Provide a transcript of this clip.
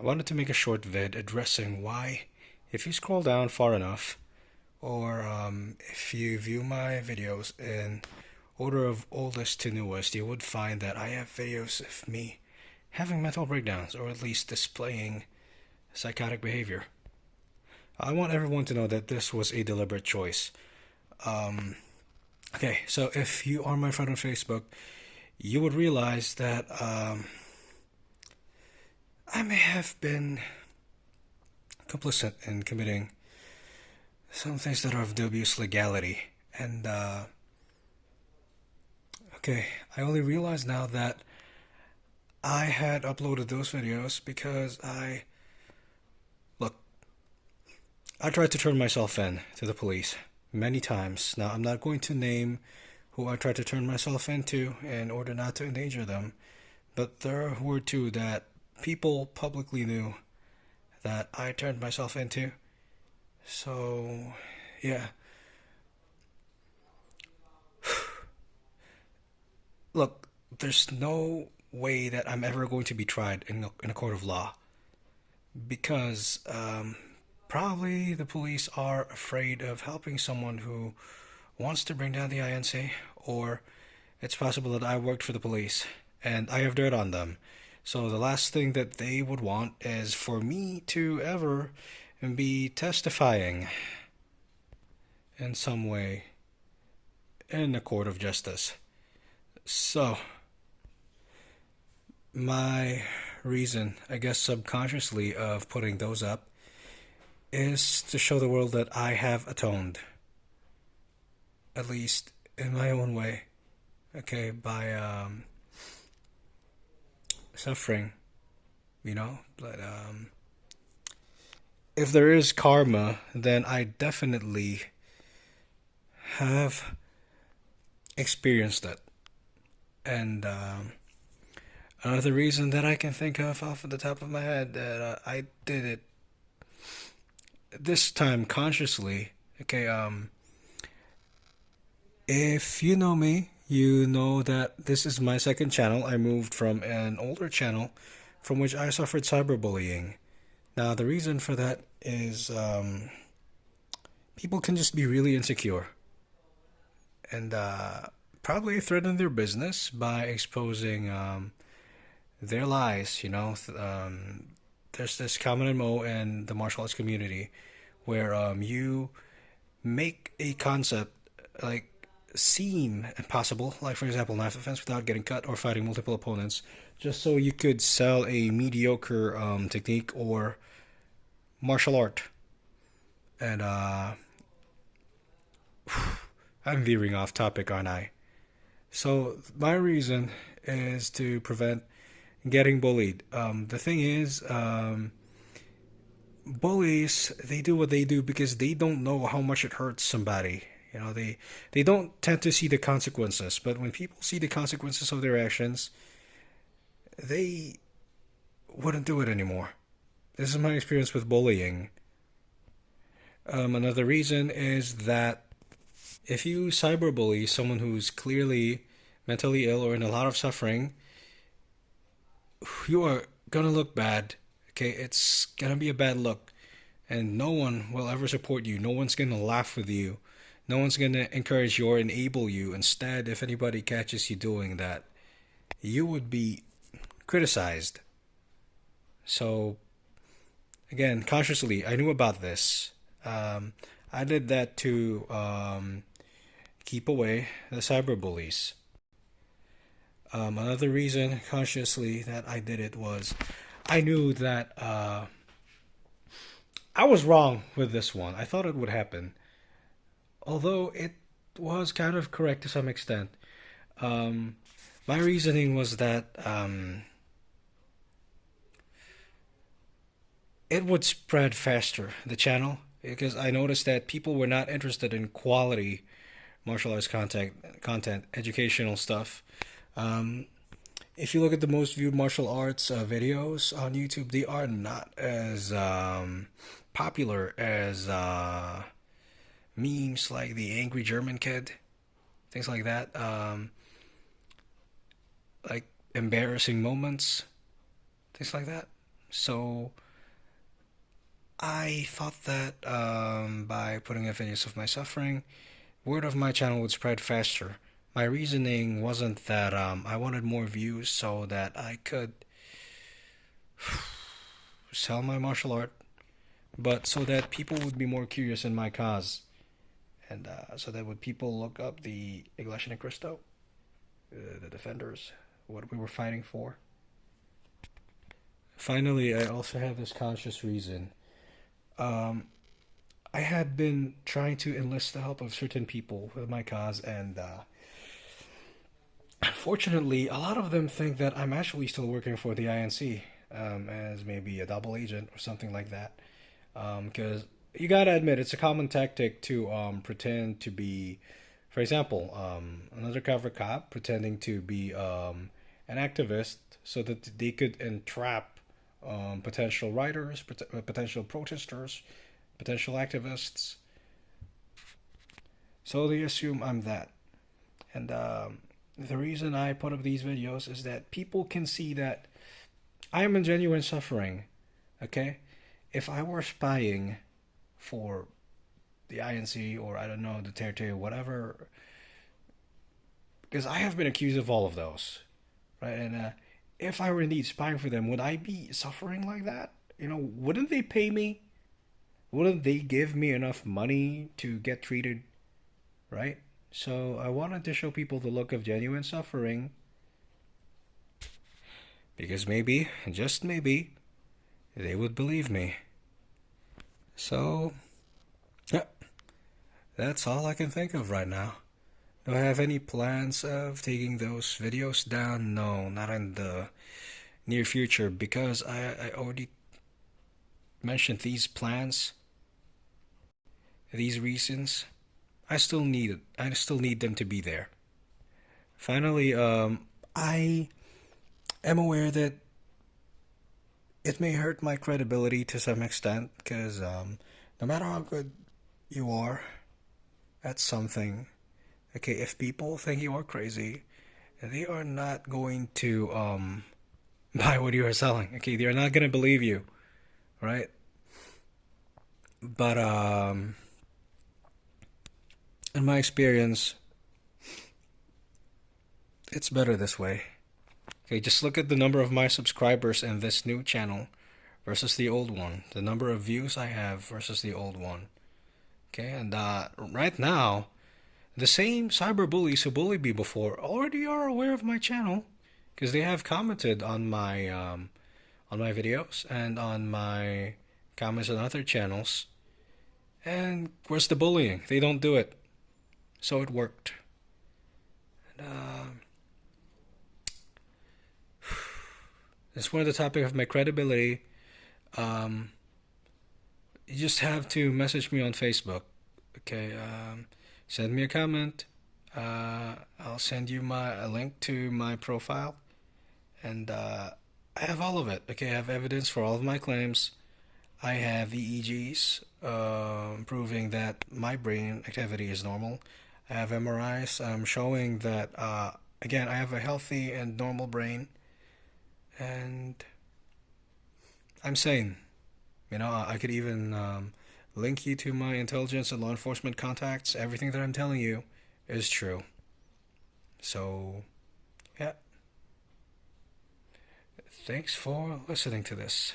I wanted to make a short vid addressing why, if you scroll down far enough, or if you view my videos in order of oldest to newest, you would find that I have videos of me having mental breakdowns, or at least displaying psychotic behavior. I want everyone to know that this was a deliberate choice. Um, okay, so if you are my friend on Facebook, you would realize that I may have been complicit in committing some things that are of dubious legality. And, okay, I only realize now that I had uploaded those videos because look, I tried to turn myself in to the police many times. Now, I'm not going to name who I tried to turn myself into in order not to endanger them, but there were two that people publicly knew that I turned myself into. So, yeah. Look, there's no way that I'm ever going to be tried in a court of law because probably the police are afraid of helping someone who wants to bring down the INC, or it's possible that I worked for the police and I have dirt on them. So the last thing that they would want is for me to ever be testifying in some way in a court of justice. So, my reason, I guess subconsciously, of putting those up is to show the world that I have atoned, at least in my own way, okay, by suffering, But if there is karma, then I definitely have experienced it. And another reason that I can think of off of the top of my head that I did it this time consciously. Okay, if you know me, you know that this is my second channel. I moved from an older channel from which I suffered cyberbullying. Now, the reason for that is people can just be really insecure and probably threaten their business by exposing their lies. There's this common MO in the martial arts community where you make a concept like seem impossible, like for example, knife defense without getting cut or fighting multiple opponents, just so you could sell a mediocre technique or martial art. And I'm veering off topic, aren't I? So my reason is to prevent getting bullied. The thing is, bullies, they do what they do because they don't know how much it hurts somebody. They don't tend to see the consequences, but when people see the consequences of their actions, they wouldn't do it anymore. This is my experience with bullying. Another reason is that if you cyberbully someone who's clearly mentally ill or in a lot of suffering, you are gonna look bad. Okay, it's gonna be a bad look, and no one will ever support you. No one's gonna laugh with you. No one's gonna encourage you or enable you. Instead, if anybody catches you doing that, you would be criticized. So, again, consciously, I knew about this. Um, I did that to keep away the cyberbullies. Another reason consciously that I did it was I knew that I was wrong with this one. I thought it would happen, although it was kind of correct to some extent. Um, my reasoning was that it would spread faster, the channel, because I noticed that people were not interested in quality martial arts content, educational stuff. Um, if you look at the most viewed martial arts videos on YouTube, they are not as popular as memes like the angry German kid, things like that. Like embarrassing moments, things like that. So I thought that by putting up videos of my suffering, word of my channel would spread faster. My reasoning wasn't that I wanted more views so that I could sell my martial art, but so that people would be more curious in my cause, and so that would people look up the Iglesia ni Cristo, the defenders, what we were fighting for. Finally, I also have this conscious reason. Um, I had been trying to enlist the help of certain people with my cause, and unfortunately, a lot of them think that I'm actually still working for the INC as maybe a double agent or something like that. Because you gotta admit, it's a common tactic to pretend to be, for example, an undercover cop pretending to be an activist so that they could entrap potential writers, potential protesters, potential activists. So they assume I'm that. And the reason I put up these videos is that people can see that I am in genuine suffering. Okay? If I were spying for the INC or I don't know, Duterte or whatever, because I have been accused of all of those, right? And if I were indeed spying for them, would I be suffering like that? Wouldn't they pay me? Wouldn't they give me enough money to get treated right? So I wanted to show people the look of genuine suffering because maybe, just maybe, they would believe me. So, yeah, that's all I can think of right now. Do I have any plans of taking those videos down? No, not in the near future because I already mentioned these plans, these reasons. I still need it. I still need them to be there. Finally, I am aware that it may hurt my credibility to some extent because no matter how good you are at something, okay, if people think you are crazy, they are not going to buy what you are selling. Okay, they are not going to believe you, right? But in my experience, it's better this way. Okay, just look at the number of my subscribers in this new channel versus the old one. The number of views I have versus the old one. Okay, and right now, the same cyberbullies who bullied me before already are aware of my channel because they have commented on my videos and on my comments on other channels. And where's the bullying? They don't do it, so it worked. And, it's one of the topic of my credibility. Um, you just have to message me on Facebook. Okay, send me a comment. I'll send you a link to my profile, and I have all of it. Okay, I have evidence for all of my claims. I have EEGs proving that my brain activity is normal. I have MRIs showing that again I have a healthy and normal brain, and I'm sane. I could even link you to my intelligence and law enforcement contacts. Everything that I'm telling you is true. So, yeah. Thanks for listening to this.